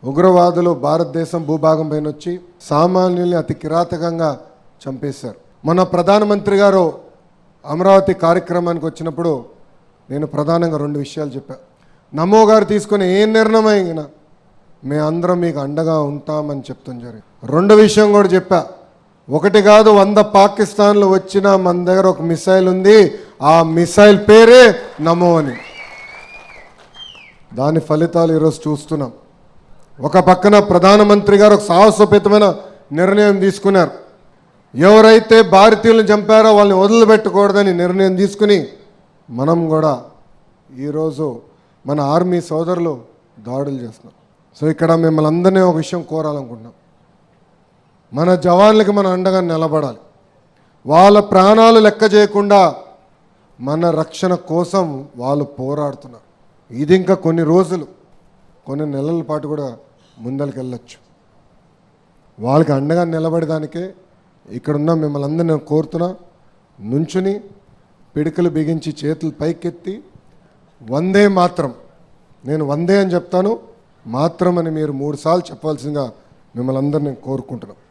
ఉగ్రవాదులు భారతదేశం భూభాగం పైన వచ్చి సామాన్యుల్ని అతి కిరాతకంగా చంపేశారు. మన ప్రధానమంత్రి గారు అమరావతి కార్యక్రమానికి వచ్చినప్పుడు నేను ప్రధానంగా 2 విషయాలు చెప్పా. నమో గారు తీసుకునే ఏ నిర్ణయం అయినా మేము అందరం మీకు అండగా ఉంటామని చెప్తాం జరిగింది. 2 విషయం కూడా చెప్పా. 1 కాదు 100 పాకిస్తాన్లు వచ్చినా మన దగ్గర ఒక మిసైల్ ఉంది, ఆ మిసైల్ పేరే నమో అని. దాని ఫలితాలు ఈరోజు చూస్తున్నాం. ఒక పక్కన ప్రధానమంత్రి గారు ఒక సాహసోపేతమైన నిర్ణయం తీసుకున్నారు. ఎవరైతే భారతీయులను చంపారో వాళ్ళని వదిలిపెట్టకూడదని నిర్ణయం తీసుకుని మనం కూడా ఈరోజు మన ఆర్మీ సోదరులు దాడులు చేస్తున్నాం. సో ఇక్కడ మిమ్మల్ని అందరినీ ఒక విషయం కోరాలనుకుంటున్నాం. మన జవాన్లకి మనం అండగా నిలబడాలి. వాళ్ళ ప్రాణాలు లెక్క చేయకుండా మన రక్షణ కోసం వాళ్ళు పోరాడుతున్నారు. ఇది ఇంకా కొన్ని రోజులు, కొన్ని నెలల పాటు కూడా ముందరికి వెళ్ళొచ్చు. వాళ్ళకి అండగా నిలబడడానికే ఇక్కడున్న మిమ్మల్ని అందరినీ నేను కోరుతున్నా. నుంచుని పిడికలు బిగించి చేతులు పైకెత్తి వందే మాత్రం, నేను వందే అని చెప్తాను, మాత్రం అని మీరు 3 సార్లు చెప్పాల్సిందిగా మిమ్మల్ని అందరినీ నేను కోరుకుంటున్నాను.